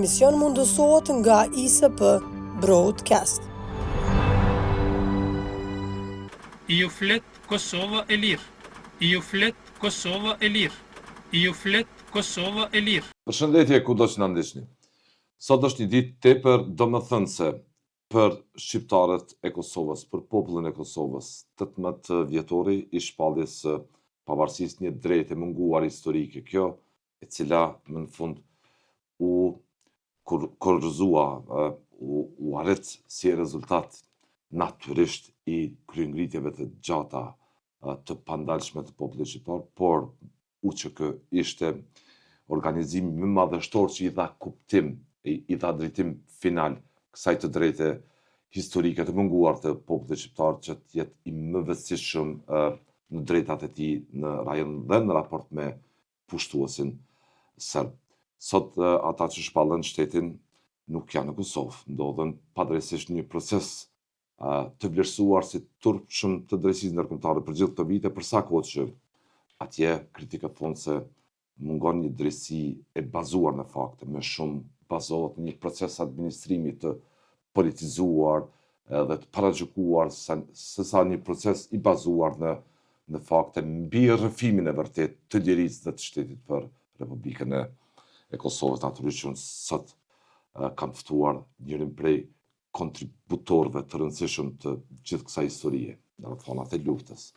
emision mundësohet nga ISP Broadcast. Ju flet Kosova e lirë. Ju flet Kosova e lirë. Ju flet Kosova e lirë. Përshëndetje kudo që na ndiqni. Sot është një ditë tepër domethënëse për shqiptarët e Kosovës, për popullin e Kosovës. 18 vjetori i shpalljes së pavarësisë, një drejtë e munguar historike kjo, e cila më në fund u korrëzua, u arrit si rezultat natyrisht i kryengritjeve të gjata të pandalshme të popullit shqiptar, por UÇK ishte organizimi më madhështor që i dha kuptim, i dha drejtim final kësaj të drejte historike të munguar të popullit shqiptar që të jetë i më vështirëshëm në drejtat e tij në rajon dhe në raport me pushtuesin serb. Sot ata që shpallën shtetin nuk janë në Kosovë, ndodhen padrejtisht një proces të vlerësuar si turpshëm të drejtësisë ndërkombëtare për gjithë këto vite, për sa kohë që atje kritikët thonë se mungon një drejtësi e bazuar në fakte, më shumë bazohet në një proces administrimi të politizuar dhe të paragjykuar sesa një proces i bazuar në fakte mbi rrëfimin e vërtet të lirisë dhe të shtetit për Republikën e Kosovës. Natyrisht që unë sot kam ftuar njërin prej kontributorëve të rëndësishëm të gjithë kësaj historie, në rrethonat e luftës,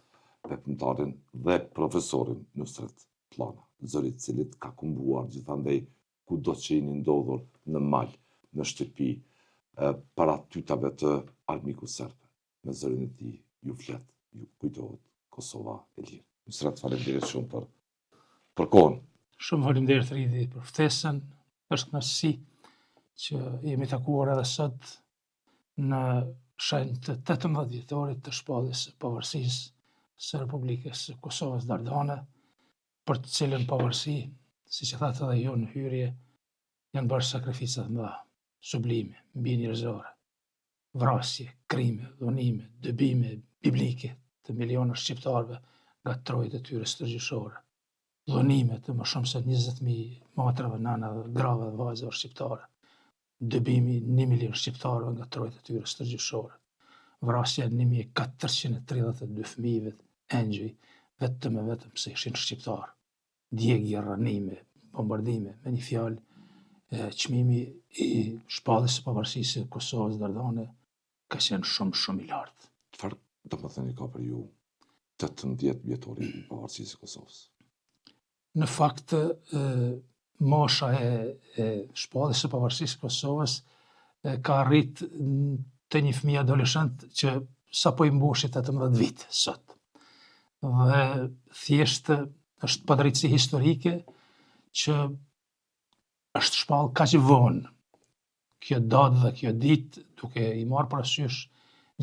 veprimtarin dhe profesorin Nusret Plana, zëri i cilit ka kumbuar gjithandej kudo që jeni ndodhur në mal, në shtëpi, para tytave të armikut serb. Me zërin e tij ju flet, ju kujtohet Kosova e lirë. Nusret, faleminderit shumë për kohën. Shumë faleminderit Ridi për ftesën. Është kënaqësi që jemi takuar edhe sot në shenjë të 18 vjetorit të shpalljes së pavarësisë së Republikës së Kosovës Dardane, për të cilën pavarësi, siç e thatë edhe ju në hyrje, janë bërë sakrifica të mëdha, sublime, mbi njerëzore, vrasje, krime, dhunime, dëbime biblike të milionë shqiptarëve nga trojtë e tyre stërgjyshore, dhunime të më shumë se 20.000 motrave, nana, grave dhe vajzave shqiptare, dëbimi 1 milion shqiptarëve nga trojtë e tyre stërgjyshore, vrasja 1432 fëmijëve engjëj, vetëm se ishin shqiptarë, djegje, rënime, bombardime, me një fjalë, çmimi i shpalljes së pavarësisë së Kosovës Dardane ka qenë shumë i lartë. Çfarë do të thënë ka për ju 18 vjetori i pavarësisë së Kosovës? Në fakt, mosha e shpalljes së pavarësisë së Kosovës ka arrit të një fëmijë adoleshent që sapo i mbushi 18 vite sot. Dhe thjesht është padrejtësi historike që është shpallë kaq vonë kjo datë dhe kjo ditë, duke i marrë parasysh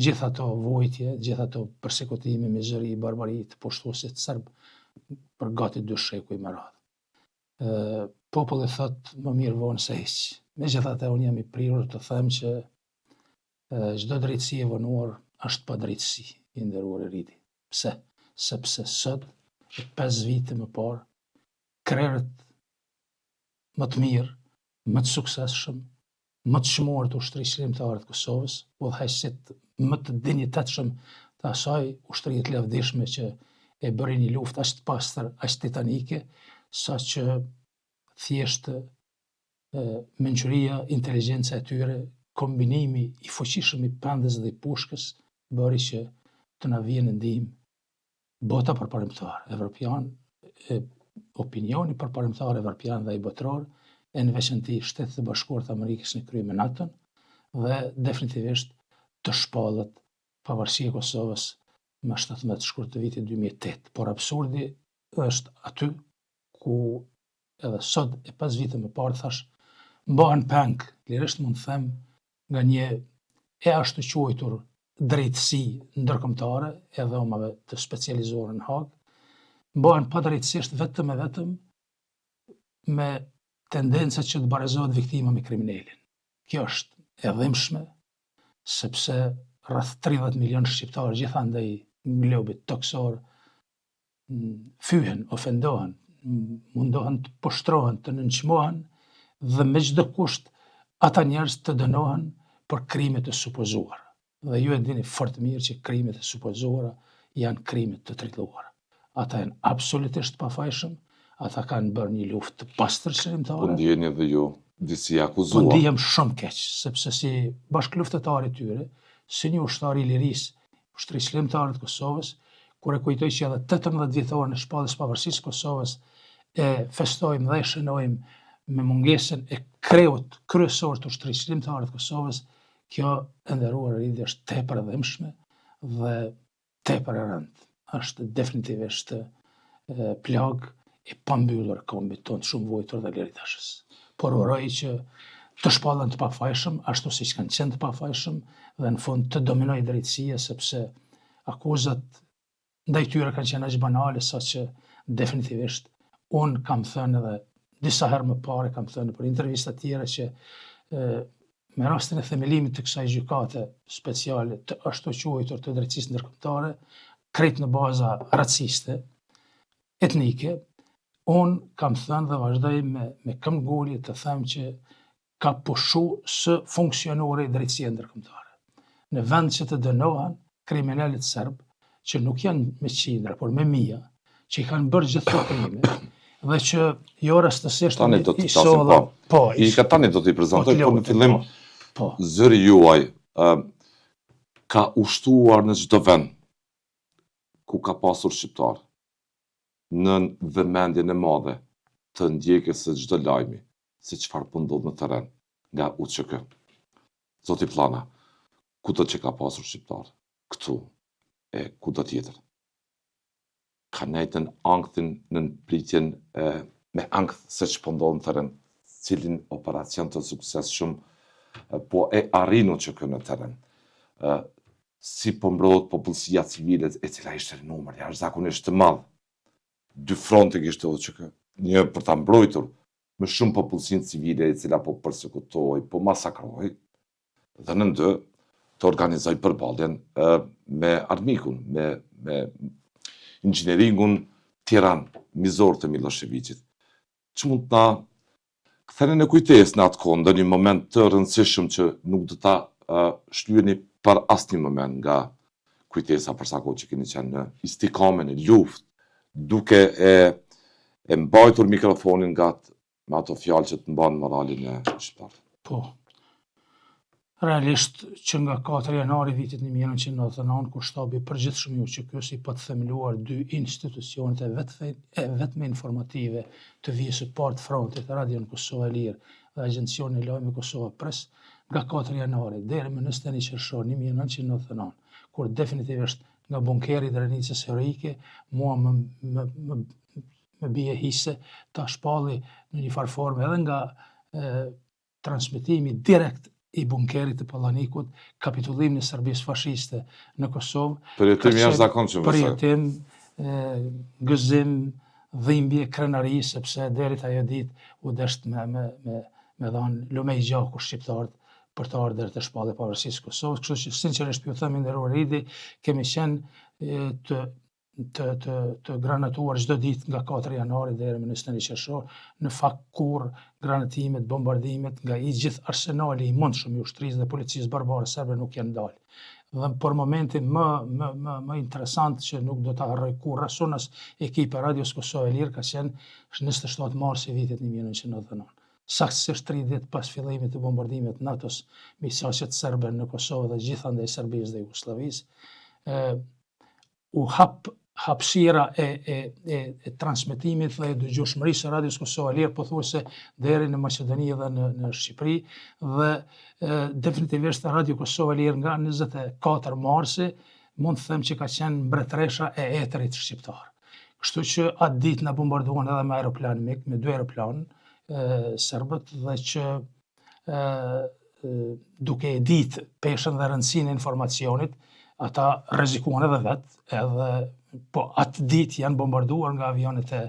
gjithë ato vojtje, gjithë ato persekutime, mizëri, barbari të pushtuesit serb për gati 2 shekuj me radhë. Populli thot më mirë vonë se hiç. Megjithatë unë jam i prirur të them që çdo drejtësi e vonuar është padrejtësi, i nderuar Ridi. Pse? Sepse sot, 5 vite më parë, krerët më të mirë, më të suksesshëm, më të çmuar të ushtrisë shërimtare të Kosovës, udhëheqësit më të dinjitetshëm të asaj ushtrie të lavdishme që e bëri një luftë aq të pastër, aq titanike, saqë thjesht mençuria, inteligjenca e tyre, kombinimi i fuqishëm i pendës dhe i pushkës bëri që të na vijë në ndihmë bota përparimtare, evropian, opinioni përparimtar evropian dhe i botror, e në veçanti Shtetet e Bashkuara të Amerikës në krye me NATO, dhe definitivisht të shpallet pavarësia e Kosovës me 17 shkurt të vitit 2008. Por absurdi është aty ku edhe sot e 5 vite më parë thash, mbahen peng, lirisht mund të them, nga një e ashtu quajtur drejtësi ndërkombëtare, edhe omave të specializuara në Hag, mbahen padrejtësisht vetëm me tendenca që të barazohet viktima me kriminalin. Kjo është e dhimbshme, sepse rreth 30 milion shqiptarë gjithandaj në globit toksor fyhen, ofendohen, mundohen të poshtrohen, të nënçmohen dhe me çdo kusht ata njerëz të dënohen për krimet e supozuara. Dhe ju e dini fort mirë që krimet e supozuara janë krimet të trilluara. Ata janë absolutisht pafajshëm, ata kanë bërë një luftë të pastër Po qëllimtare. ndjeni dhe ju disi Po akuzuar. ndihem shumë keq, sepse si bashkëluftëtar i tyre, si një ushtar i lirisë, ushtrisë qëllimtare të Kosovës, kur e kujtoj që edhe 18 vjetorën e shpalljes pavarësisë së Kosovës e festojmë dhe e shënojmë me mungesën e kreut kryesor të ushtrisë qëllimtare të Kosovës, kjo e nderuar ridhje është tepër e dhëmshme dhe tepër e rëndë. Është definitivisht plagë e pambyllur e kombit tonë shumë vojtur dhe liritashës. Por uroj që të shpallen të pafajshëm, ashtu siç kanë qenë të pafajshëm dhe në fund të dominoj drejtësia, sepse akuzat ndaj tyre kanë qenë aq banale sa që definitivisht unë kam thënë edhe disa herë më parë kam thënë për intervista tjera që me rastin e themelimit të kësaj gjykate speciale të ashtu quajtur të drejtësisë ndërkombëtare, krejt në baza raciste, etnike, unë kam thënë dhe vazhdoj me këmbë ngulje të them që ka pushu së funksionore i drejtësia ndërkombëtare. Në vend që të dënohen kriminalit serb, që nuk janë me qindra, por me mija, që i kanë bërë gjithë të krime, dhe që jo rastësisht Tani do të flasim I ka tani do t'i prezantoj, por në fillim zëri juaj ka ushtuar në çdo vend ku ka pasur shqiptar në vëmendjen e madhe të ndjekjes së çdo lajmi se çfarë po ndodh në terren nga UÇK. Zoti Plana, kudo që ka pasur shqiptar këtu e kudo tjetër, ka nejtën anktin në pritjen me ankth se që po ndodh në terren, cilin operacion të suksesshëm po e arrinu që në terren. Si po mbrojt popullsia civile e cila ishte në numër jashtëzakonisht të madh. 2 fronte kishte UÇK, një për ta mbrojtur me shumë popullsinë civile e cila po përsekutoi, po masakroi, dhe në 2 të organizoj përballjen me armikun, me inxhineringun Tiran, mizor të Miloševićit. Që mund të na ktheni në kujtesë në atë kohë, në një moment të rëndësishëm që nuk do ta shlyeni për asnjë moment nga kujtesa për sa kohë që keni qenë në istikamen e luftë, duke e mbajtur mikrofonin me ato fjalë që të mban moralin e shqiptarëve. Po. Realisht që nga 4 janari vitit 1999, kur shtabi përgjithshëm i UÇK-s i pa të themeluar 2 institucionet e vetme informative të vijës së parë të frontit, Radion Kosova e Lirë dhe Agjencioni i Lajmeve Kosova Press, nga 4 janari deri më 21 qershor 1999, kur definitivisht nga bunkeri i Drenicës heroike, mua më bie hise ta shpalli në një farë formë edhe nga transmetimi direkt i bunkerit të Pallanikut, kapitullimin e Serbisë fashiste në Kosovë. Përjetim jashtëzakonshëm. Përjetim, gëzim, dhimbje, krenari, sepse deri ajo ditë u desht me dhanë lumej gjaku shqiptarët për të ardhur të shpallje pavarësisë së Kosovës. Kështu që sinqerisht ju them nderuar Idi, kemi qenë të granatuar çdo ditë nga 4 janari deri më 21 qershor, në fakt kur granatimet, bombardimet nga i gjithë arsenali i mundshëm i ushtrisë dhe policisë barbare serbe nuk janë dalë. Dhe për momentin më interesant që nuk do ta harroj kurrë as ekipi Radios Kosova e Lirë ka qenë 27 mars i vitit 1999. Saktësisht 3 ditë pas fillimit të bombardimit NATO-s mbi saqet serbe në Kosovë dhe gjithandaj Serbisë dhe Jugosllavisë, u hapësira e transmetimit dhe e dëgjueshmërisë së Radios Kosova e Lirë pothuajse deri në Maqedoni dhe në Shqipëri, dhe definitivisht Radio Kosova e Lirë nga 24 marsi mund të them që ka qenë mbretëresha e eterit shqiptar. Kështu që atë ditë na bombarduan edhe me aeroplan MiG, me 2 aeroplan serbët, dhe që duke e ditë peshën dhe rëndësinë e informacionit, ata rrezikuan edhe vetë, po atë ditë janë bombarduar nga avionet e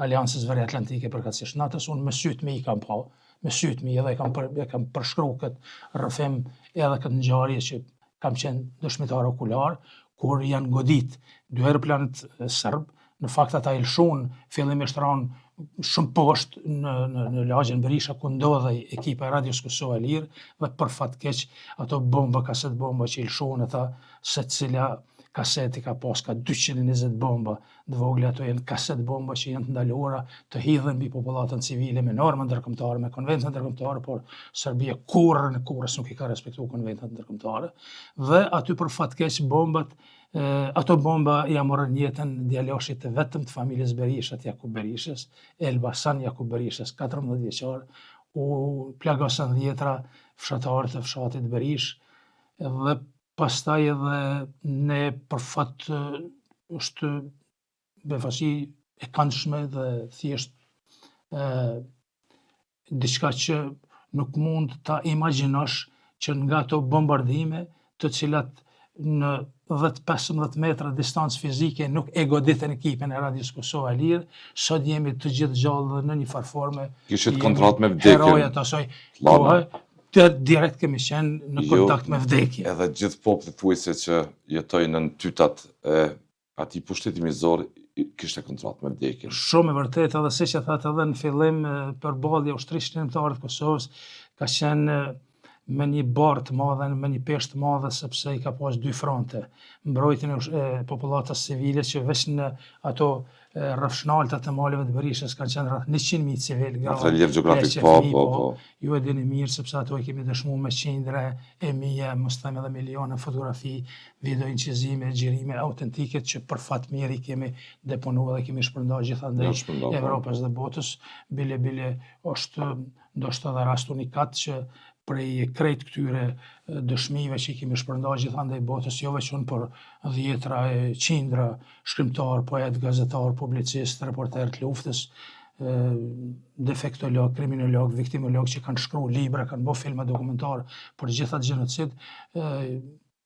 Aleancës Veriatlantike përkatësisht NATO-s. Unë me sytë mi i kam pa, me sytë mi edhe e kam përshkruar këtë rrëfim edhe këtë ngjarje që kam qenë dëshmitar okular, kur janë godit 2 aeroplanet serb, në fakt ata i lëshun fillimisht ran shumë poshtë në lagjen Berisha ku ndodhej ekipa e Radios Kosova e Lirë dhe për fat keq ato kaset bomba që i lëshon ata se cila kaseti ka pas ka 220 bomba të vogla, ato janë kaset bomba që janë të ndaluara të hidhen mbi popullatën civile me norma ndërkombëtare, me konvente ndërkombëtare, por Serbia kurrën nuk i ka respektuar konventet ndërkombëtare dhe aty për fat keq ato bomba ja morën jetën djaloshit të vetëm të familjes Berishat, Jakub Berishës, Elbasan Jakub Berishës, 14 vjeçar, u plagosën dhjetra fshatarë të fshatit Berish dhe pastaj edhe ne për fat është befasi e këndshme dhe thjesht diçka që nuk mund ta imagjinosh që nga ato bombardime të cilat në 10-15 metra distancë fizike nuk e goditën ekipin e Radios Kosova e Lirë, sot jemi të gjithë gjallë dhe në një farforme. Kishit kontrat me vdekjen. Herojat asaj kohe, të direkt kemi qenë në kontakt me vdekje. Edhe gjithë popullit thuajse që jetojnë në tytat e atij pushteti mizor kishte kontrat me vdekjen. Shumë e vërtetë, edhe siç e thatë edhe në fillim, përballja ushtrisë shënimtare të Kosovës ka qenë me një barë të madhe, me një peshë të madhe, sepse i ka pas 2 fronte. Mbrojtjen e popullatës civile që veç në ato rrafshnaltat e maleve të Berishës kanë qenë rreth 100.000 civil. Atë rrjev gjeografik, po. Ju e dini mirë sepse ato i kemi dëshmuar me qindra e mia, mos them edhe miliona fotografi, video incizime, xhirime autentike që për fat mirë i kemi deponuar dhe kemi shpërndar gjithandej Evropës dhe botës. Bile është ndoshta edhe rast unikat që prej krejt këtyre dëshmive që i kemi shpërndar gjithandej botës, jo vetëm por dhjetra e qindra shkrimtar, poet, gazetar, publicist, reporter të luftës, defektolog, kriminolog, viktimolog që kanë shkruar libra, kanë bërë filma dokumentar për gjithë atë gjenocid.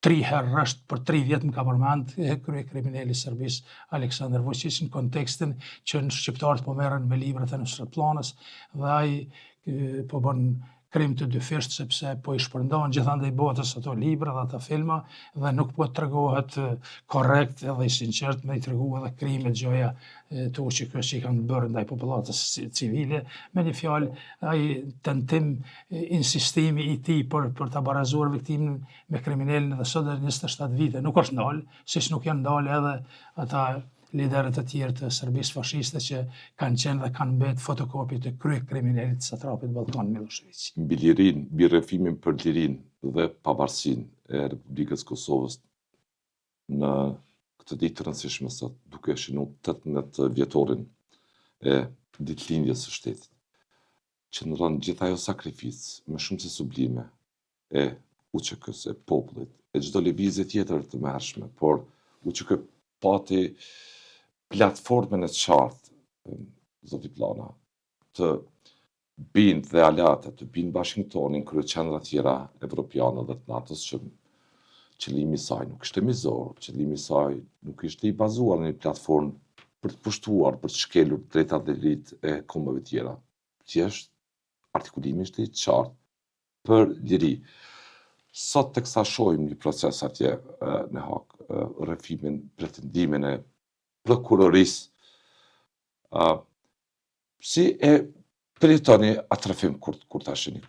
3 herë rresht për 3 vjet më ka përmend kryekriminali i Serbisë Aleksandar Vučić në kontekstin që në shqiptarët po merren me librat e Nusret Planës dhe ai po bën krim të dyfisht sepse po i shpërndan gjithandej botës ato libra dhe ato filma dhe nuk po tregohet korrekt edhe i sinqert me i tregu edhe krimet gjoja të ushqikës që i kanë bërë ndaj popullatës civile. Me një fjalë, ai tentim, insistimi i tij për ta barazuar viktimin me kriminalin edhe sot 27 vite nuk është ndalë, siç nuk janë ndalë edhe ata liderët e tjerë të Serbisë fashiste që kanë qenë dhe kanë mbetë fotokopi të kryekriminalit satrapit Ballkan Milošević. Mbi lirinë, mbi rrëfimin për lirinë dhe pavarësinë e Republikës Kosovës në këtë ditë të rëndësishme sot, duke shënuar 18 vjetorin e ditëlindjes së shtetit, qëndron gjithë ajo sakrificë me shumë se sublime e UÇK-s, e popullit, e çdo lëvizje tjetër të mëhershme, por UÇK pati platformën e qartë, zoti Plana, të bind dhe alate, të bind Washingtonin, kryeqendra tjera evropiane dhe të NATO-s që qëllimi i saj nuk ishte mizor, qëllimi i saj nuk ishte i bazuar në një platformë për të pushtuar, për të shkelur drejtat dhe lirit e kombeve tjera. Thjesht artikulimi ishte i qartë për liri. Sot teksa shohim një proces atje në Hak, rrëfimin, pretendimin e prokurorisë, si e përjetoni atë rrëfim kur ta shihni?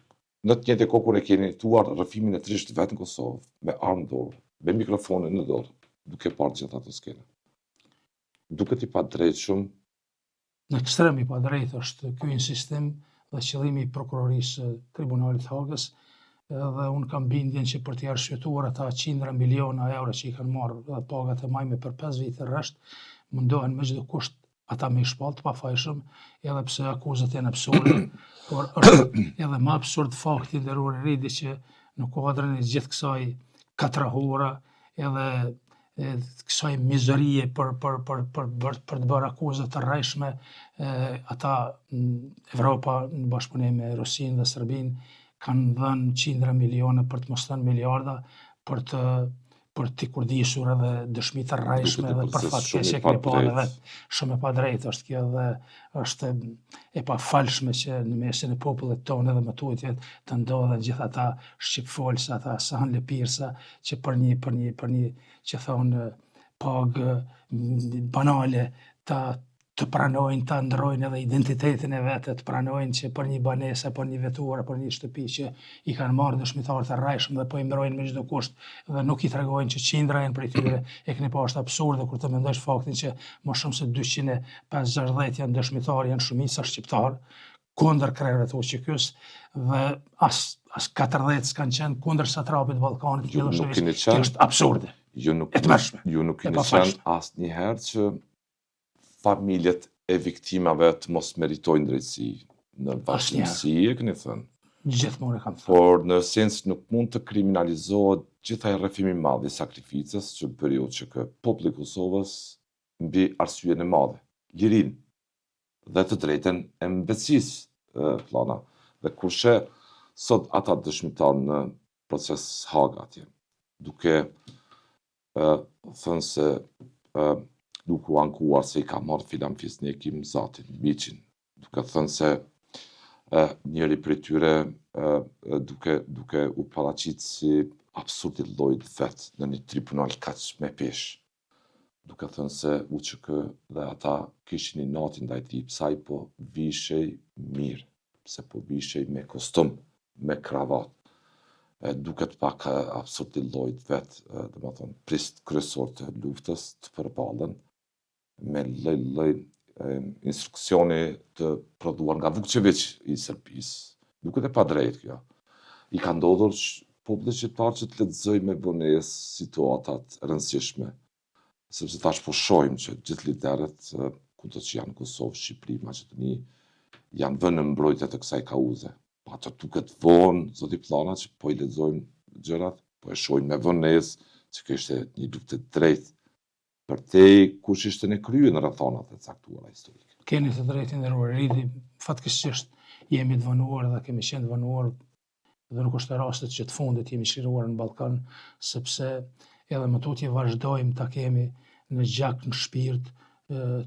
Në të njëjtën kohë kur e keni tuar rrëfimin e trisht vetë në Kosovë, me armë dorë, me mikrofonin në dorë, duke parë gjithë ato skena. Duket i padrejtshëm. Në ekstrem i padrejtë është ky insistim dhe qëllimi i prokurorisë Tribunalit të Hagës, dhe unë kam bindjen që për t'i arshvetuar ata qindra miliona euro që i kanë marrë dhe pagat e majme për 5 vite rresht, mundohen me çdo kusht ata me i shpalt pafajshëm, edhe pse akuzat janë absurde, por është edhe më absurd fakti nderuar i ridi që në kuadrën e gjithë kësaj katrahura edhe kësaj mizerie për të bërë akuzat të rrejshme, ata Evropa në bashkëpunim me Rusinë dhe Serbinë kanë dhënë qindra miliona për të mos thënë miliarda për t'i kurdisur edhe dëshmi të rrejshme dhe për fatkeqje kemi pa edhe shumë e padrejtë është kjo dhe është e pafalshme që në mesin e popullit tonë edhe më tutjet të ndodhen gjithë ata shqipfolsa, ata sahan lëpirsa që për një që thonë pagë banale ta të pranojnë, të ndrojnë edhe identitetin e vetë, të pranojnë që për një banesë, për një vetur, për një shtëpi që i kanë marrë dëshmitarë të rrajshëm dhe po i ndrojnë me çdo kusht dhe nuk i tregojnë që qindra janë prej tyre, e keni pa është absurde kur të mendosh faktin që më shumë se 260 janë dëshmitarë, janë shumica shqiptarë kundër krerëve të Uçikës dhe as 40 s'kan qenë kundër satrapit Ballkanit, kjo është absurde. Ju nuk keni qenë asnjëherë që familjet e viktimave të mos meritojnë drejtësi. Në vazhdimsi e keni thënë. Gjithmonë e kam thënë. Por në sens nuk mund të kriminalizohet gjithaj rrëfimi i madh i sakrificës që bëri UÇK populli i Kosovës mbi arsyeën e madhe, lirinë dhe të drejtën e mbetësisë plana. Dhe kurse sot ata dëshmitar në proces Haga atje, duke thënë se nuk u ankuar se i ka marrë Filan Fisnekim Zatin, miqin, duke thënë se njëri prej tyre duke u paraqitur si absurd i llojit vet në një tribunal kaq me peshë, duke thënë se UÇK dhe ata kishin një natë ndaj tij, pse ai po vishej mirë, pse po vishej me kostum, me kravat. Duket pak absurd i llojit vet, domethënë prist kryesor të luftës të përballen me lloj instruksioni të prodhuar nga Vukçević i Serbisë. Duket e padrejtë kjo. I ka ndodhur popullit shqiptar që të lexojë me vonesë situatat rëndësishme. Sepse tash po shohim që gjithë liderët kudo që janë në Kosovë, Shqipëri, Maqedoni, janë vënë në mbrojtje të kësaj kauze. Pa të duket vonë, zoti Pllana, që po i lexojmë gjërat, po e shohim me vonesë që kjo ishte një luftë e drejtë për te kush ishte në krye në rrethonat e caktuara historike. Keni të drejtë nderuar Ridi, fatkeqësisht jemi të vënuar dhe kemi qenë të vënuar dhe nuk është rastet që të fundit jemi çliruar në Ballkan, sepse edhe më tutje vazhdojmë ta kemi në gjak, në shpirt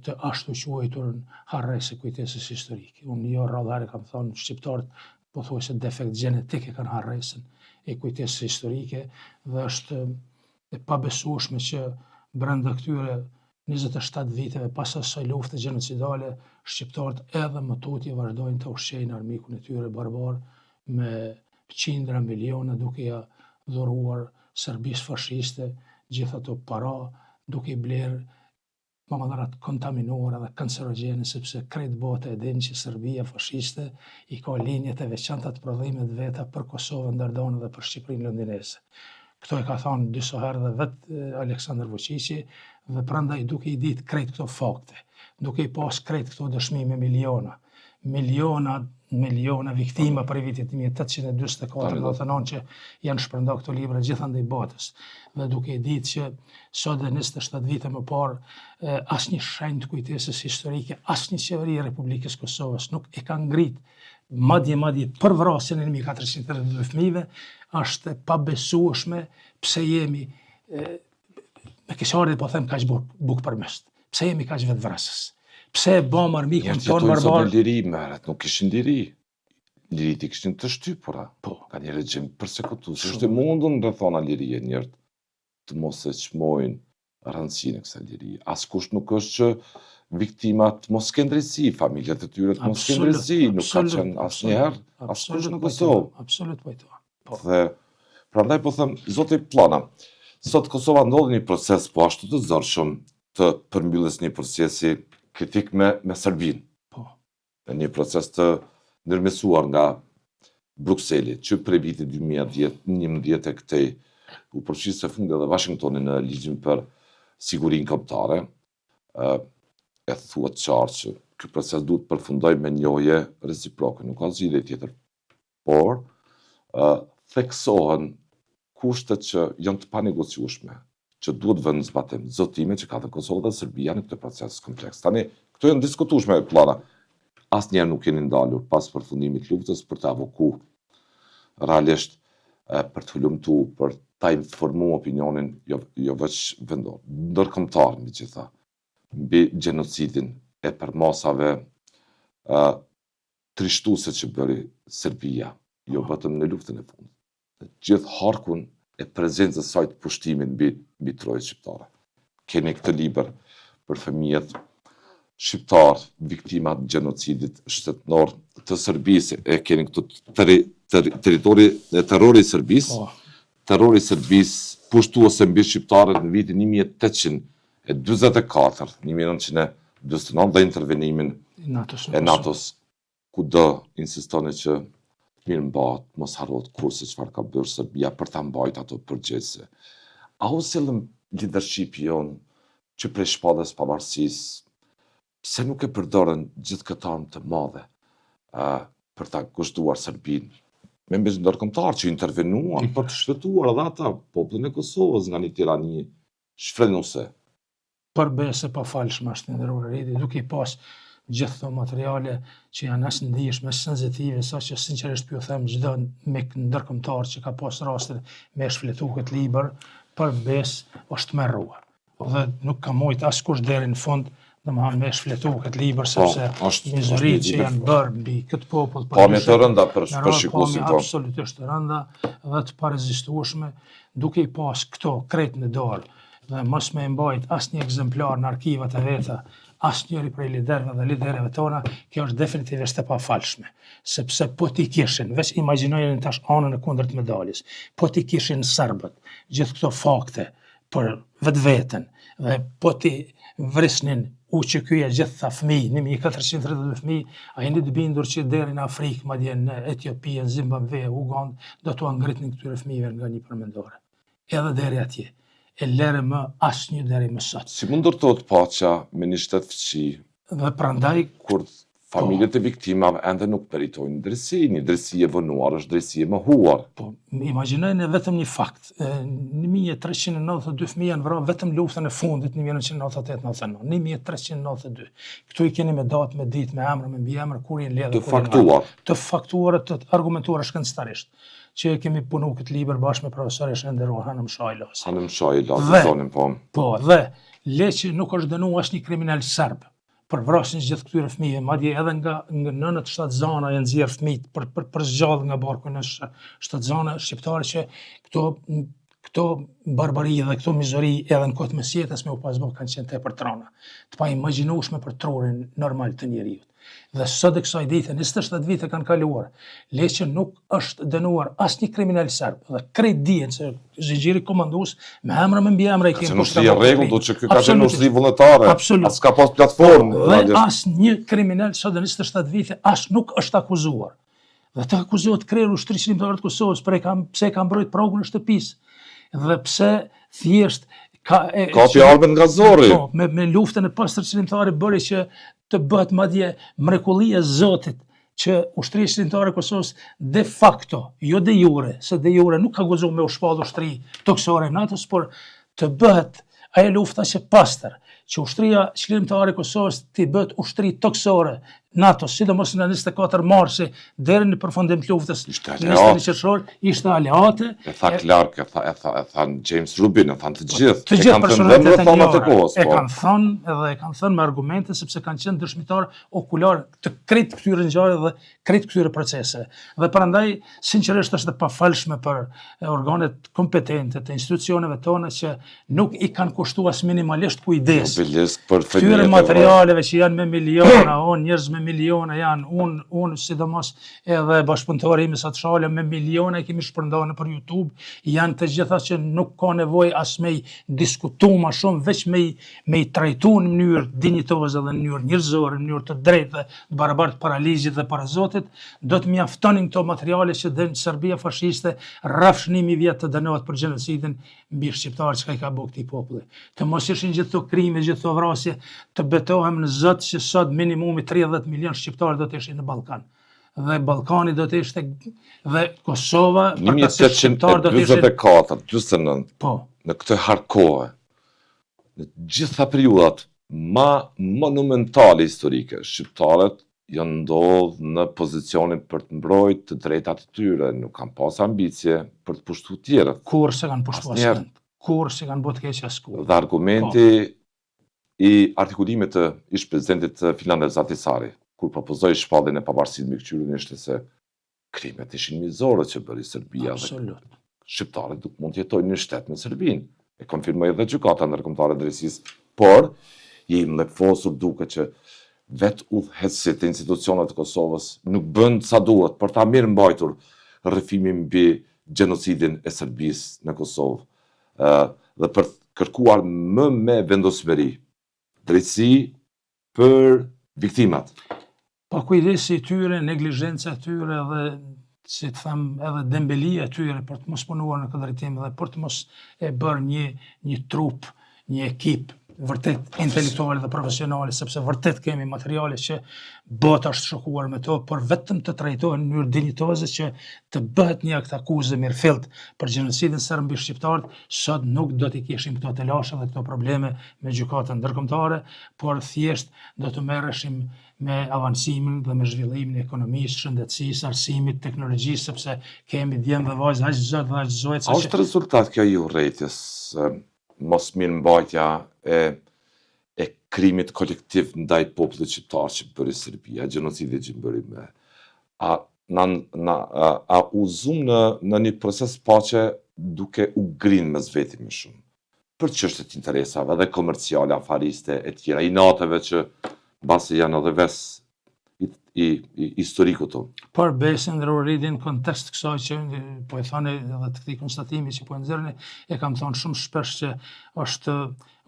të ashtu quajturën harresë kujtesës historike. Unë jo rrallare kam thënë shqiptarët pothuajse defekt gjenetik e kanë harresën e kujtesës historike dhe është e pabesueshme që brenda këtyre 27 viteve pas asaj lufte gjenocidale, shqiptarët edhe më tutje vazhdojnë të ushqejnë armikun e tyre barbar me qindra miliona duke ja dhuruar Serbisë fashiste gjithë ato para, duke i blerë mamadarat kontaminuara dhe kancerogjene, sepse krejt bota e din që Serbia fashiste i ka linjet e veçanta të prodhimit veta për Kosovën ndërdonë dhe për Shqipërinë lëndinese. Këto e ka thonë disa herë dhe vetë Aleksandar Vučići dhe prandaj duke i ditë krejt këto fakte, duke i pas krejt këto dëshmime miliona viktima për vitit 1844-99 që janë shpërnda këto libra gjithandej botës. Dhe duke i ditë që sot dhe 27 vite më parë asnjë shenjë të kujtesës historike, asnjë qeveri e Republikës Kosovës nuk e ka ngrit madje për vrasjen e 1432 fëmijëve, është pabesueshme pse jemi me keqardhje po them kaq buk përmest. Pse jemi kaq vetvrasës? Pse e bëm armikun ton barbar? Në liri merret, nuk kishin liri. Lirit i kishin të shtypura. Po, ka një regjim përsekutues. Është e mundur në rrethona lirie njerëz të mos e çmojnë rëndësinë e kësaj lirie. Askush nuk është që viktimat mos kenë drejtësi, familjet e tyre mos kenë drejtësi, nuk ka qenë asnjëherë askush në Kosovë. Absolut pajtohem. Dhe prandaj po them, zoti Pllana, sot Kosova ndodhi një proces po ashtu të zorshëm të përmbylljes një procesi kritik me Serbinë. Po. Një proces të ndërmjetësuar nga Brukseli, që prej vitit 2011 e këtej u përfshis së fundi edhe Washingtoni në ligjin për sigurinë kombëtare, e thuhet qartë që ky proces duhet përfundoj me njohje reciproke, nuk ka zgjidhje tjetër. Por theksohen kushtet që janë të panegociueshme, që duhet vënë në zbatim, zotime që ka dhe Kosova dhe Serbia në këtë proces kompleks. Tani, këto janë diskutueshme Pllana. Asnjëherë nuk keni ndalur pas përfundimit të luftës për të avokuar realisht për të hulumtuar, për ta informuar opinionin jo vetëm vendor, ndërkombëtar megjithatë, mbi gjenocidin e përmasave trishtuese që bëri Serbia, jo vetëm në luftën e fundit. Gjithë harkun e prezencës saj të pushtimin mbi trojën shqiptare. Keni këtë libër për fëmijët shqiptar viktima të gjenocidit shtetënor të Serbisë, e keni këtu terrori i Serbisë, terrori i Serbisë pushtuese mbi shqiptarët në vitin 1844, 1949 dhe intervenimin e NATO-s, ku do insistoni që mirë mbahet, mos harrohet kurse çfarë ka bërë Serbia për ta mbajtur ato përgjegjëse. A u sillëm leadershipi jon që prej shpallës pavarësisë, pse nuk e përdorën gjithë këtë armë të madhe për ta kushtuar Serbinë? Me mbështetje ndërkombëtar që intervenuan për të shpëtuar edhe ata popullin e Kosovës nga një tirani shfrenuese. Përbesë e pafalshme është nderuar Redi, duke i pas gjithë këto materiale që janë as ndihshme, as sensitive, sa që sinqerisht ju them çdo mik ndërkombëtar që ka pas rastin me shfletu këtë libër, përbesë është me rrua. Dhe nuk ka mujt askush deri në fund domethënë me shfletu këtë libër sepse mizoritë që janë bërë mbi këtë popull pamje të rënda për shikuesin tonë. Absolutisht të rënda dhe të parezistueshme, duke i pas këto krejt në dorë dhe mos me mbajt asnjë ekzemplar në arkivat e veta, asnjëri prej liderëve dhe lidereve tona, kjo është definitivisht e pafalshme. Sepse po ti kishin, veç imagjinojeni tash anën e kundërt medaljes, po ti kishin serbët gjithë këto fakte për vetveten dhe po ti vrisnin që ky e gjitha fëmijë, 1432 fëmijë, a jeni të bindur që deri në Afrikë, madje në Etiopi, në Zimbabwe, Ugandë, do t'u ngritnin këtyre fëmijëve nga një përmendore. Edhe deri atje. E lere më asnjë deri më sot. Si mund ndërtohet paqja me një shtet fëqi? Dhe prandaj kur familjet e viktimave ende nuk meritojnë drejtësi, një drejtësi e vënuar është drejtësi e mohuar. Po, imagjinojeni vetëm një fakt. 1392 fëmijë janë vrarë vetëm luftën e fundit 1998-99. 1392. Këtu i keni me datë, me ditë, me emër, me mbiemër, kur janë ledhur. Të faktuar. Të faktuar, të argumentuara shkencëtarisht. Që kemi punu këtë libër bashkë me profesorë e nderuar Hanem Shajlas. Hanem Shajlas, thonin po. Po, dhe Leçi nuk është dënuar asnjë kriminal serb për vrasjen e gjithë këtyre fëmijëve, madje edhe nga nënët shtatzana janë nxjerr fëmijët për zgjallë nga barku në shtatzana shqiptare që këto barbari dhe këto mizori edhe në kohët mesjetës me u pasbë kanë qenë tepër trona, të pa imagjinueshme për trurin normal të njeriut. Dhe sot e kësaj dite, 27 vite kanë kaluar, Leçi nuk është dënuar asnjë kriminal serb dhe krejt dihen se zinxhiri komandues me emra me mbiemra i kemi kushtuar. Që rregull do që ky ka qenë ushtri vullnetare, as ka pas platformë. Dhe asnjë kriminal sot në 27 vite as nuk është akuzuar. Dhe të akuzohet krerë ushtri qëllimtar të Kosovës pse ka mbrojt progun e shtëpisë dhe pse thjesht kapi armën nga zori. Po, me luftën e pastër qëllimtare bëri që të bëhet madje mrekullia e Zotit që ushtria qëllimtare e Kosovës de facto, jo de jure, se de jure nuk ka guxuar me u shpall ushtri toksore e NATO-s, por të bëhet ajo lufta që pastër, që ushtria qëllimtare e Kosovës të bëhet ushtri toksore NATO, sidomos në 24 marsi deri në përfundim të luftës 21 qershor, ishte aleate. E tha Clark, e than James Rubin, e than të gjithë. Të gjithë personalitetet e kohës. E kanë thënë edhe e kanë thënë me argumente sepse kanë qenë dëshmitar okular të krejt këtyre ngjarjeve dhe krejt këtyre proceseve. Dhe prandaj sinqerisht është e pafalshme për organet kompetente të institucioneve tona që nuk i kanë kushtuar as minimalisht kujdes. Këtyre materialeve që janë me miliona, njerëz me miliona janë, unë sidomos edhe bashkëpunëtori imi Sat Shala me miliona i kemi shpërndarë për YouTube, janë të gjitha që nuk ka nevojë as me i diskutu ma shumë, veç me i trajtu në mënyrë dinjitoze dhe në mënyrë njerëzore, në mënyrë të drejtë dhe të barabartë para ligjit dhe para Zotit, do të mjaftonin këto materiale që dhe në Serbia fashiste rrafshnimi vjetë të dënohet për gjenocidin mbi shqiptarë që ka bërë këtij populli. Të mos ishin gjithë këto krime, gjithë këto vrasje, të betohem në Zot që sot minimumi 30 milion shqiptarë do të ishin në Ballkan. Dhe Ballkani do të ishte dhe Kosova për të shqiptarë do të ishte 1944-49. Po. Në këtë harkohe, në gjitha periudat ma monumentale historike, shqiptarët janë ndodhur në pozicionin për të mbrojtur të drejtat e tyre, nuk kanë pas ambicie për të pushtuar tjerët. Kur se kanë pushtuar asnjë. Kur se kanë bërë të keq askuj. Dhe argumenti i artikulimit të ish presidentit finlandez Ahtisaari, kur propozoi shpalljen e pavarësisë me këqyrën, ishte se krimet ishin mizore që bëri Serbia dhe shqiptarët nuk mund të jetojnë në shtet me Serbinë. E konfirmoi edhe gjykata ndërkombëtare e drejtësisë, por jemi lefosur duke që vetë udhëheqësit e institucionet të Kosovës nuk bën sa duhet për ta mirë mbajtur rrëfimin mbi gjenocidin e Serbisë në Kosovë dhe për kërkuar më me vendosmëri drejtësi për viktimat. Pa kujdesi i tyre, neglizhenca e tyre dhe si të them edhe dembelia e tyre për të mos punuar në këtë drejtim dhe për të mos e bërë një trup, një ekip vërtet intelektuale dhe profesionale, sepse vërtet kemi materiale që bota është shokuar me to, por vetëm të trajtohen në mënyrë dinjitoze që të bëhet një akt akuzë mirëfillt për gjenocidin serb mbi shqiptarët, sot nuk do t'i kishim këto telashe dhe këto probleme me gjykatën ndërkombëtare, por thjesht do të merreshim me avancimin dhe me zhvillimin e ekonomisë, shëndetësisë, arsimit, teknologjisë, sepse kemi djemë dhe vajzë aq zot dhe aq zojtë. A është rezultat kjo i urrëties, mos mirëmbajtja e krimit kolektiv ndaj popullit shqiptar që bëri Serbia, gjenocidi që bëri me. A u zum në një proces paqe duke u grinë mes veti më shumë për çështjet interesave dhe komerciale, afariste e tjera, i natëve që basi janë edhe ves i historiku të. Por besin dhe rridin kontekst kësaj që po e thani edhe të këtij konstatimi që po e nxjerrni, e kam thënë shumë shpesh që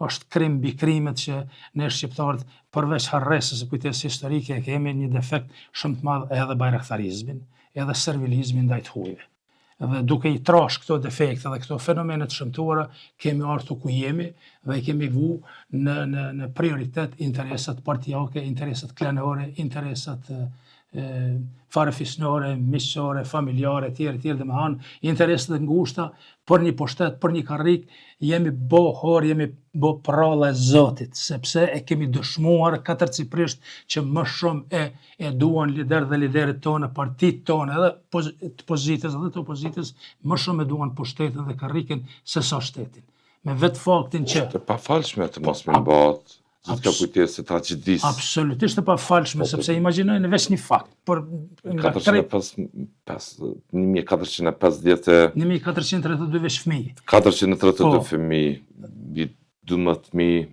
është krim mbi krimet që ne shqiptarët përveç harresës së kujtesës historike kemi një defekt shumë të madh edhe bajraktarizmin, edhe servilizmin ndaj të hujve. Dhe duke i trash këto defekte dhe këto fenomene të shëmtuara, kemi ardhur ku jemi dhe kemi vu në prioritet interesat partijake, interesat klanore, interesat farefisnore, miqësore, familjare, tjerë dhe me hanë, interesat e ngushta për një pushtet, për një karrik, jemi jemi pralla e Zotit, sepse e kemi dëshmuar katërcipërisht që më shumë e duan lider dhe liderit tonë, partit tonë, edhe të pozitës dhe të opozitës, më shumë e duan pushtetin dhe karrikin se sa shtetin. Me vetë faktin që... Të pafalshme të mos mirëmbahet gjithë ka kujtesë e tragjedisë. Absolutisht të pafalshme, sepse imagjinojnë veç një fakt. 1432 veç fëmijë. 432 fëmijë, mbi 12.000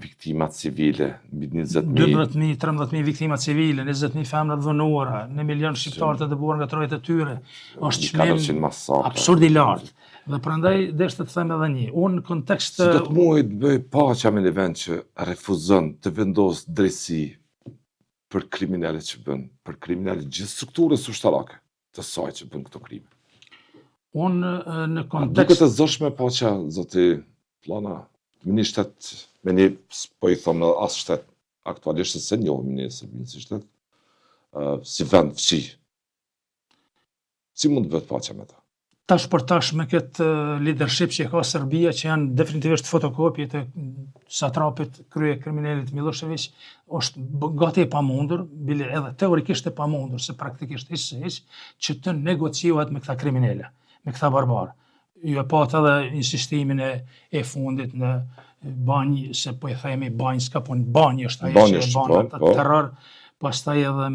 viktima civile, mbi 20.000. 12.000, 13.000 viktima civile, 20.000 femra të dhënuara, 1 milion shqiptarë të dëbuar nga trojët e tyre. Është çmim absurd i lartë. Dhe prandaj deshte të them edhe një. Unë në kontekst si do të muaj të bëj paqja me një vend që refuzon të vendosë drejtësi për kriminalet që bën, për kriminalet gjithë strukturës ushtarake të saj që bën këto krime. Unë në kontekst... Duke të zëshme paqja, zoti Plana, me një shtet, me një, po i thomë në as shtet, aktualisht se njohëm një Serbinë si shtet, si vend fqi. Si mund të bëhet paqja me ta? Tash për tash me këtë leadership që ka Serbia, që janë definitivisht fotokopje të satrapit krye kriminalit Milošević, është gati e pamundur, bile edhe teorikisht e pamundur, se praktikisht hiç, që të negociohet me këta kriminale, me këta barbarë. Ju e pat edhe insistimin e fundit në banjë, se po e themi banjë s'ka po në banjë është ajo që e banë të terror, pastaj edhe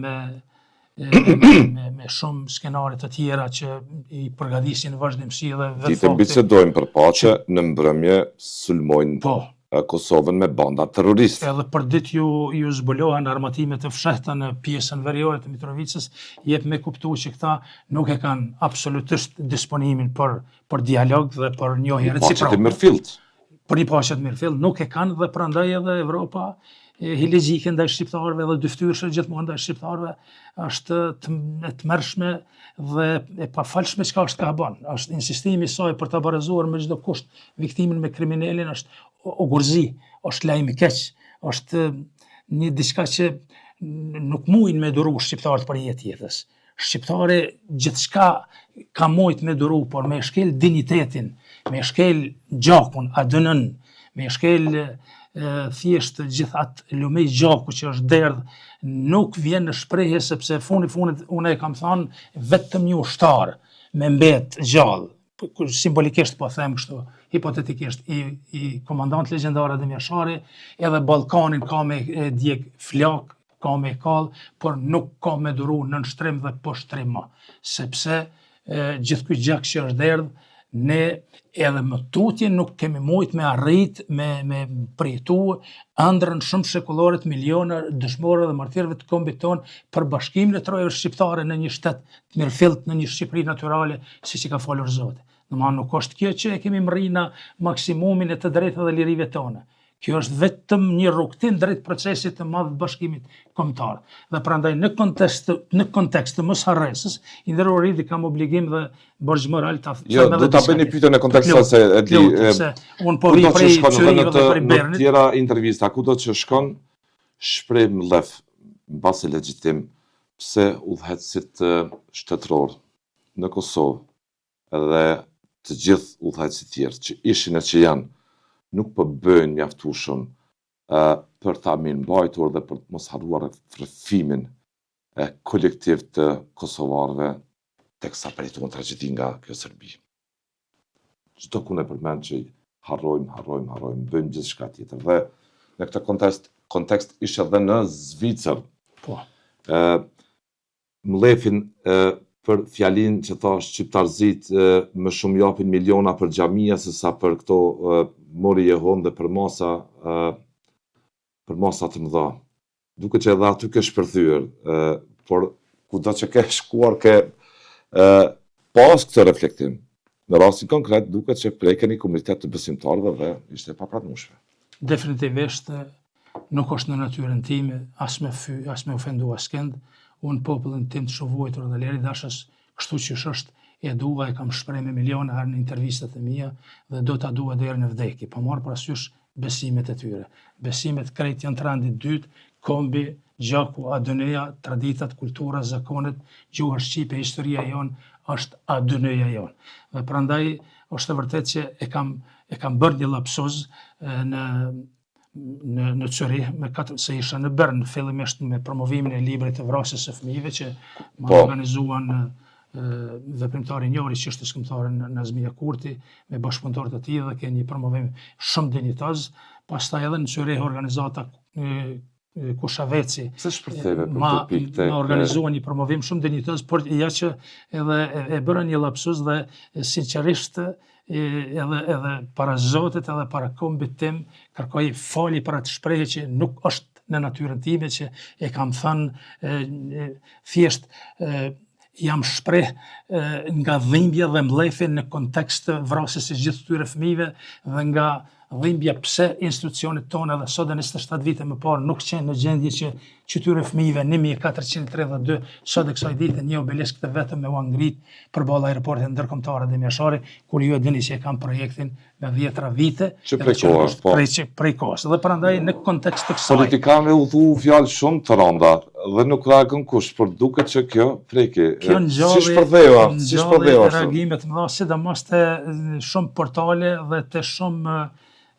me shumë skenare të tjera që i përgatisin vazhdimsi dhe vetë fakti. Ti të bisedojmë për paqe, në mbrëmje sulmojnë Kosovën me banda terroriste. Edhe për ditë ju zbulohen armatime të fshehta në pjesën veriore të Mitrovicës, jep me kuptu që këta nuk e kanë absolutisht disponimin për dialog dhe për njohje reciproke. Paqet e mirëfillt. Për një paqet mirëfillt nuk e kanë dhe prandaj edhe Evropa hilegjike ndaj shqiptarëve dhe dyftyrshë gjithmonë ndaj shqiptarëve është e tmerrshme dhe e pafalshme çka është ka bën. Është insistimi i saj për ta barazuar me çdo kusht viktimin me kriminalin, është ogurzi, është lajm i keq, është një diçka që nuk mujnë me duru shqiptarët për jetës. Shqiptari gjithçka ka mujt me duru, por me shkel dinjitetin, me shkel gjakun, adënën, me shkel thjesht gjithë atë lumej gjaku që është derdh, nuk vjen në shprehje sepse funit unë e kam thënë vetëm një ushtar me mbet gjallë, simbolikisht po them kështu, hipotetikisht i komandant legjendar Ademir Shari, edhe Ballkanin ka me djeg flak, ka me kall, por nuk ka me duru nën shtrim dhe po shtrim, sepse gjithë ky gjak që është derdh ne edhe më tutje nuk kemi mujt me arrit, me përjetu ëndrën shumë shekullore të miliona dëshmorë dhe martirëve të kombit tonë për bashkimin e trojave shqiptare në një shtet të mirëfillt, në një Shqipëri naturale, siç i ka folur Zoti. Domethënë nuk është kjo që e kemi mri në maksimumin e të drejtave dhe lirive tona. Kjo është vetëm një rrugtim drejt procesit të madh të bashkimit kombëtar. Dhe prandaj në kontekst të mosharresës, i nderuar Ridi kam obligim dhe borxh moral ta them. Jo, do ta bëni pyetjen në kontekst se e di. Un po vi prej Qyriut dhe prej Bernit. Në tjera intervista kudo që shkon, shpreh mllef mbasi legjitim pse udhëheqësit shtetëror në Kosovë edhe të gjithë udhëheqësit tjerë që ishin e që janë nuk po bëjnë mjaftueshëm për ta mirëmbajtur dhe për të mos harruar rrëfimin kolektiv të kosovarëve teksa përjetuan tragjedi nga kjo Serbi. Çdo kund e përmend që harrojmë, bëjmë gjithçka tjetër. Dhe në këtë kontekst ishte edhe në Zvicër. Po. Mllefin për fjalinë që tha shqiptarzit më shumë japin miliona për xhamia sesa për këto mori jehon dhe për masa të mëdha. Duke që edhe aty ke shpërthyer, por kudo që ke shkuar ke pas këtë reflektim. Në rastin konkret duke që preken një komunitet të besimtarëve dhe ishte e papranueshme. Definitivisht nuk është në natyrën time as me fy, as me ofendu askënd. Unë popullin tim të shovuajtur dhe leri dashës, kështu që është e dua, e kam shpreh me miliona herë në intervistat e mia dhe do ta dua deri në vdekje. Pa marrë parasysh besimet e tyre. Besimet krejt janë të randit dytë, kombi, gjaku, ADN-ja, traditat, kultura, zakonet, gjuha shqipe, historia jonë është ADN-ja jonë. Dhe prandaj është e vërtet që e kam bërë një lapsus në Zürich se isha në Bern fillimisht me promovimin e librit të vrasjes së fëmijëve që ma organizuan veprimtari njëri që është shkëmbëtare Nazmia Kurti me bashkëpunëtorët e tij dhe ke një promovim shumë dinjitoz. Pastaj edhe në Zürich organizata Kushaveci ma organizuan një promovim shumë dinjitoz, por ja që edhe e bëra një lapsus dhe sinqerisht edhe para Zotit edhe para kombit tim kërkoj fali për atë shprehje që nuk është në natyrën time që e kam thënë thjesht jam shpreh nga dhimbja dhe mllefin në kontekst të vrasjes së gjithë këtyre fëmijëve dhe nga dhimbja pse institucionet tona dhe sot 27 vite më parë nuk qenë në gjendje që këtyre fëmijëve 1432 sot e kësaj dite një obelisk të vetëm me u ngrit përballë aeroportit ndërkombëtar të Mjashari, kur ju e dini që e kam projektin me 10 vite prej kohës. Dhe prandaj në kontekst të kësaj politikanë u dhu fjalë shumë të rënda dhe nuk reagon kush, por duket që kjo preki. Si shpërdheva reagime të mëdha, sidomos te shumë portale dhe te shumë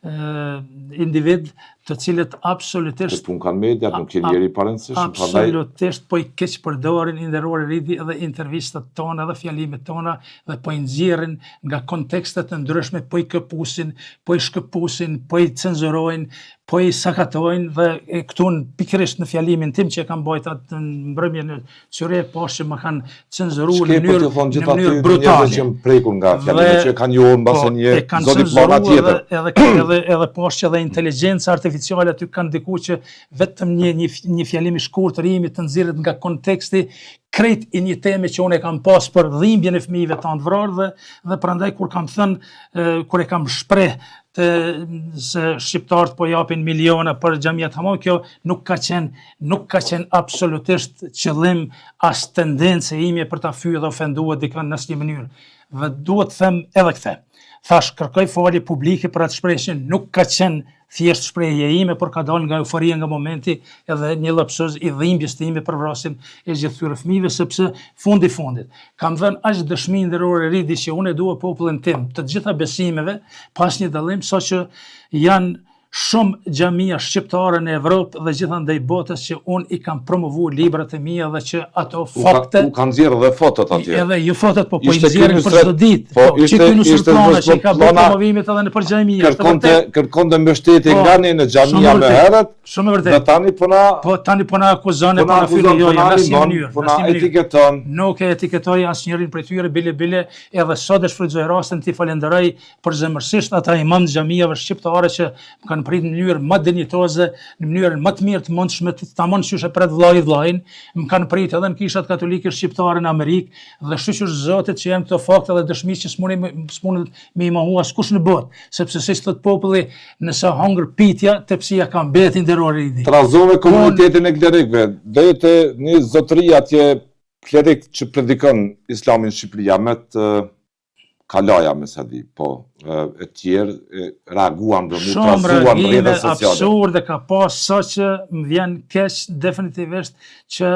individ të cilët absolutisht pun kanë mediat, nuk janë njëri parëndësishëm. Absolutisht po i keq përdorin i nderuar Ridi edhe intervistat tona edhe fjalimet tona dhe po i nxjerrin nga kontekstet të ndryshme, po i këpusin, po i shkëpusin, po i cenzurojnë, po i sakatojnë dhe këtu pikërisht në fjalimin tim që e kam bajt atë në mbrëmje në Zürich, pash që më kanë cenzuruar në mënyrë brutale. Që më prekur nga fjalimet që kanë johën mbase një zoti plana tjetër. Edhe pash që edhe inteligjenca artificiale aty kanë diku që vetëm një fjalim i shkurtër i imi të nxirret nga konteksti krejt i një teme që unë e kam pas për dhimbjen e fëmijëve tanë të vrarë dhe prandaj kur kam thënë, kur e kam shpreh se shqiptarët po japin miliona për xhamiat hamon, kjo nuk ka qenë absolutisht qëllim as tendencë ime për ta fyer dhe ofenduar dikën në asnjë mënyrë. Dhe duhet të them edhe këtë. Thash kërkoj falje publike për atë shprehje që nuk ka qenë thjesht shprehje ime, por ka dalë nga euforia nga momenti edhe një lapsus i dhimbjes time për vrasjen e gjithë këtyre fëmijëve, sepse fundit kam dhënë aq dëshmi nderuar Ridi që unë e dua popullin tim të gjitha besimeve pas një dallim, saqë janë shumë xhamia shqiptare në Evropë dhe gjithandaj botës që unë I kam promovu librat e mia dhe që ato fakte U kanë nxjerrë dhe fotot atje. edhe ju fotot po I Ishte nxjerrin për çdo ditë. po, Që ishte- ky nusër ishte plana që I ka bërë plana- promovimit edhe në për xhamia. Kërkonte mbështetje Po, nga ne në xhamia shumë më vërtet. herët. Shumë e Dhe vërtet. tani Po tani po na akuzon e po po na na akuzon, fyllin jo, po na në asnjë animon, mënyrë. po në na asnjë mënyrë. etiketon. Nuk e etiketoj asnjërin prej tyre bile edhe sot e shfrytëzoj rastin t'i falenderoj përzemërsisht ata imam të xhamiave shqiptare që më kanë pritur në mënyrë më dinjitoze, në mënyrën më të mirë të mundshme tamam qysh e pret vllai, më kanë pritur edhe në kishat katolike shqiptare në Amerikë dhe shtyqur Zotit që janë këto fakte dhe dëshmi që s'mundet me I mohu askush në botë, sepse siç thot populli, nëse hongër pitja, tepsia ka mbeti nderor I di. Trazove komunitetin e klerikëve. Dhe te një zotëri atje klerik që predikon Islamin në Shqipëri, Ahmet Kalaja me sa di, po e tjerë reaguan dhe mu Shumë trazuan në reagime rrjetet sociale. absurde ka pas sa që më vjen keq definitivisht që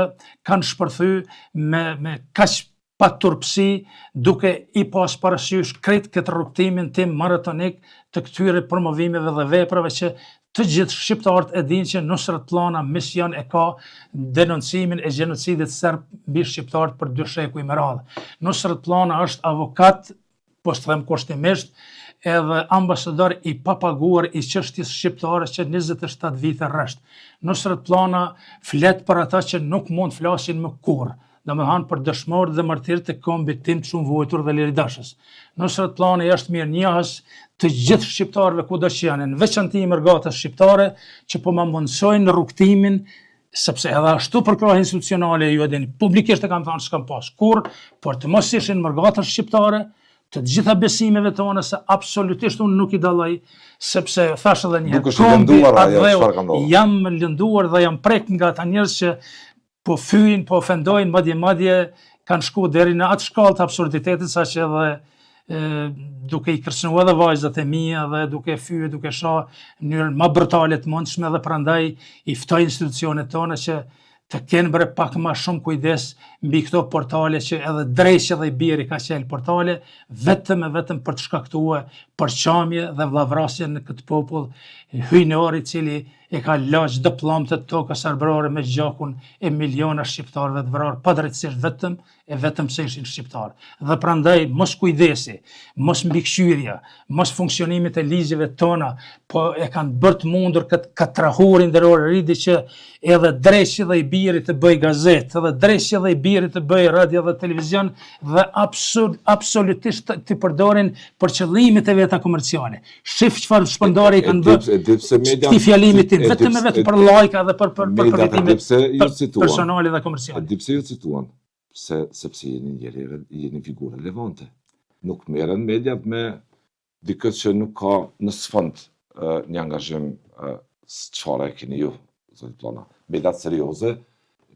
kanë shpërthy me kaq pa turpsi duke I pas parasysh krejt këtë rrugtimin tim maratonik të këtyre promovimeve dhe veprave që të gjithë shqiptarët e dinë që Nusrat Plana mision e ka denoncimin e gjenocidit serb mbi shqiptarët për 2 shekuj me radhë. Nusrat Plana është avokat, po të them kushtimisht, edhe ambasador I papaguar I çështjes shqiptare që 27 vite rresht. Nusrat Plana flet për ata që nuk mund flasin më kurrë, domethënë për dëshmorët dhe martirët e kombit tim të shumë vojtur dhe liridashës. Nusrat Plana është mirënjohës të gjithë shqiptarëve kudo që janë, në veçanti mërgatës shqiptare që po më mundsojnë në rrugtimin, sepse edhe ashtu për krahë institucionale ju e dini, publikisht e kam thënë s'kam pas kurrë, por të mos ishin mërgatës shqiptare, të gjitha besimeve tona se absolutisht unë nuk I dalloj, sepse thash edhe një Nuk është I lënduar ajo, çfarë ka ndodhur? jam lënduar dhe jam prek nga ata njerëz që po fyjin, po ofendojnë, madje kanë shku deri në atë shkallë të absurditetit sa që edhe duke I kërcënuar edhe vajzat e mia dhe duke fyje, duke shoh në mënyrën më brutale të mundshme dhe prandaj I ftoj institucionet tona që të kenë bre pak më shumë kujdes mbi këto portale që edhe drejqe dhe I biri ka qenë portale vetëm për të shkaktuar përqamje dhe vllavrasje në këtë popull hyjnor I cili e ka lagj diplom të tokës arbrore me gjakun e miliona shqiptarëve të vrarë padrejtësisht vetëm se ishin shqiptarë. Dhe prandaj mos kujdesi, mos mbikëqyrja, mos funksionimit e ligjeve tona, po e kanë bërë të mundur këtë katrahurin nderor ridi që edhe drejqi dhe I biri të bëj gazetë, edhe drejqi dhe I biri të bëj radio dhe televizion dhe absolutisht të përdorin për qëllimet e veta komerciale. Shif çfarë shpërndari I kanë bërë këtij fjalimit tim, vetëm për lajka dhe për përfitime personale dhe komerciale. E di pse ju cituan, sepse jeni figurë relevante. Nuk merren mediat me dikë që nuk ka në sfond një angazhim çfarë keni ju, zoti Plana. Mediat serioze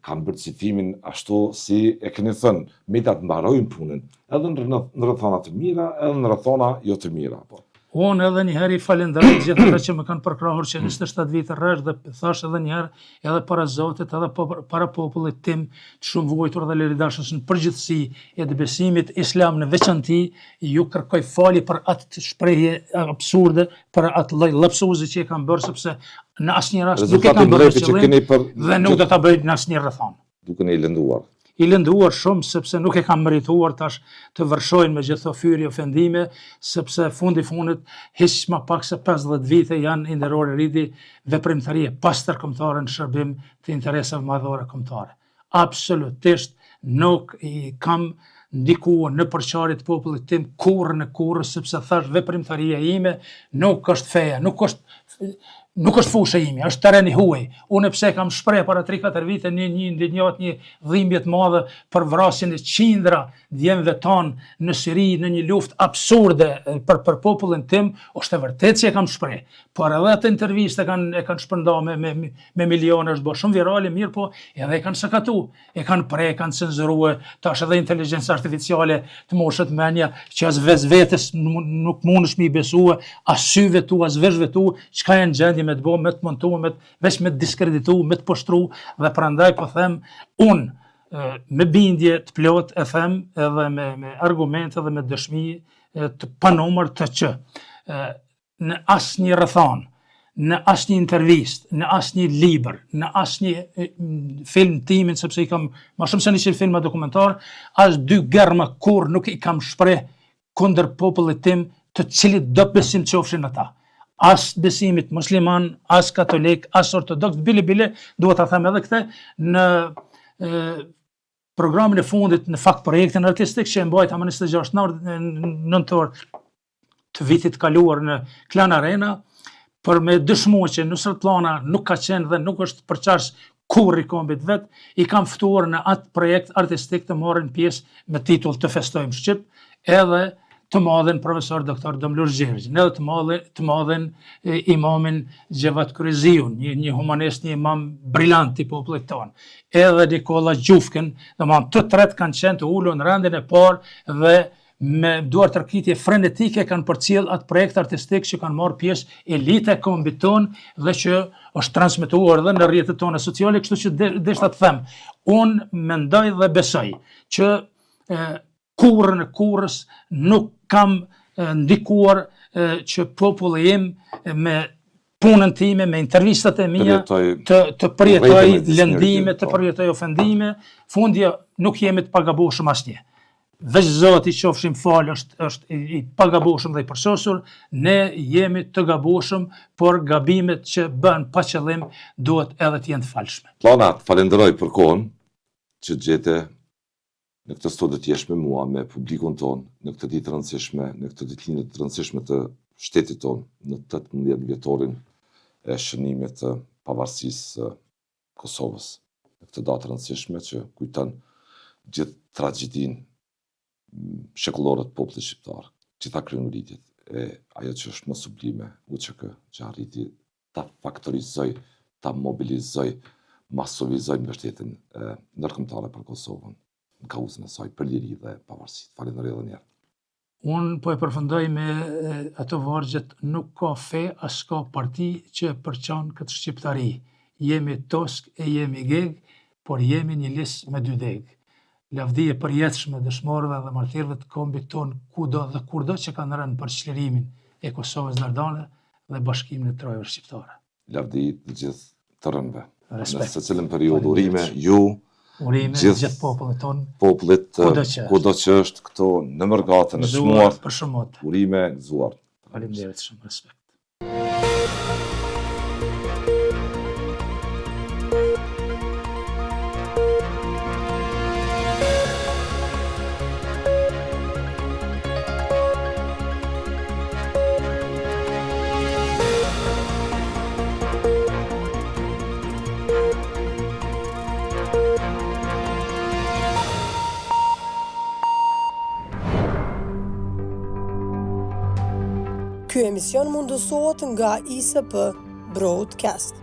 kanë bërë citimin ashtu si e keni thënë, mediat mbarojnë punën, edhe në rrethana të mira, edhe në rrethana jo të mira. Po. Unë edhe njëherë I falenderoj gjithë ata që më kanë përkrahur që 27 vite rresht dhe thash edhe njëherë edhe para Zotit edhe para popullit tim të shumë vojtur dhe liridashës në përgjithësi e të besimit islam në veçanti, ju kërkoj falje për atë shprehje absurde, për atë lloj lapsuzi që e kam bërë sepse në asnjë rast nuk e kam bërë qëllim dhe nuk do ta bëj në asnjë rrethon. Duke I lënduar. I lënduar shumë sepse nuk e kam merituar tash të vërshojnë me gjithë fyri ofendime, sepse fundi fundit hiç më pak se 50 vite janë I nderor rridi veprimtarie pastërkombëtare në shërbim të interesave madhore kombëtare. Absolutisht nuk I kam ndikuar në përçarje të popullit tim kurrë sepse thash veprimtaria ime nuk është feja, nuk është fusha ime, është terreni huaj. Unë pse kam shpreh para 3-4 vite një dhimbje të madhe për vrasjen e qindra djemve tanë në Siri në një luftë absurde për popullin tim, është e vërtetë që e kam shpreh. Por edhe atë intervistë e kanë shpërndar me miliona, është bërë shumë virale, mirë po, edhe e kanë sakatu, e kanë prej, kanë cenzuruar, tash edhe inteligjencë artificiale të moshët menja që as vetes nuk mundesh me I besue, as syve tu, as veshve tu, çka janë gjendje me të bo, me të montu, veç me të diskreditu, me të poshtru, dhe prandaj po them, unë me bindje të plot e them edhe me argumente dhe me dëshmi të panumër të që në asnjë rrethon, në asnjë intervistë, në asnjë libër, në asnjë film timin, sepse i kam më shumë se 100 filma dokumentar, as 2 germa kur nuk i kam shpreh kundër popullit tim, të cilit do besim qofshin ata. As besimit musliman, as katolik, as ortodoks, bile duhet ta them edhe këtë, në programin e fundit në fakt projektin artistik që e mbajta më 26 nëntor të vitit kaluar në Klan Arena, për me dëshmu që Nusret Plana nuk ka qenë dhe nuk është përqarsh kurrë i kombit vet, i kam ftuar në atë projekt artistik të marrin pjesë me titull Të festojmë Shqip, edhe të madhen profesor doktor Domlur Gjergjin, edhe të madhen imamin Gjevat Kryziun, një humanist, një imam brillant i popullit tonë, edhe Nikola Gjufkën, domethënë të tretë kanë qenë të ulur në rendin e parë dhe me duar tërkitje frenetike kanë përcjell atë projekt artistik që kanë marrë pjesë elita e kombit tonë dhe që është transmetuar edhe në rrjetet tona sociale, kështu që deshta të them, unë mendoj dhe besoj që kurrën e kurrës nuk kam ndikuar që populli im me punën time, me intervistat e mia të përjetoj lëndime, të përjetoj ofendime, fundja nuk jemi të pagabueshëm asnjë. Veç Zoti qofshim falë është i pagabueshëm dhe i përsosur, ne jemi të gabueshëm, por gabimet që bën pa qëllim duhet edhe të jenë të falshme. Plana, falenderoj për kohën që gjete në këtë studio të jesh me mua, me publikun tonë, në këtë ditë të rëndësishme, në këtë ditëlindje të rëndësishme të shtetit tonë, në 18 vjetorin e shënimit të pavarësisë Kosovës. Në këtë datë të rëndësishme që kujton gjithë tragedinë shekullore të popullit shqiptar, gjitha kryenulitjet, e ajo që është më sublime, UÇK, që arriti ta faktorizoj, ta mobilizoj, masovizoj mbështetjen ndërkombëtare për Kosovën, në kauzën e saj për liri dhe pavarësi. Falenderoj edhe një herë. Unë po e përfundoj me ato vargjet, nuk ka fe as ka parti që përçan këtë shqiptari. Jemi tosk e jemi geg, por jemi një lis me 2 deg. Lavdi e përjetshme dëshmorëve dhe martirëve të kombit tonë kudo dhe kurdo që kanë rënë për çlirimin e Kosovës ndardane dhe bashkimin e trojave shqiptare. Lavdi të gjithë të rënëve. Respekt. Në secilën periudhë urime ju, urime gjithë popullit tonë, popullit kudo që është këto në mërgatën e çmuar, për shëmot. urime gëzuar. Faleminderit shumë, respekt. Ky emision mundësohet nga ISP Broadcast.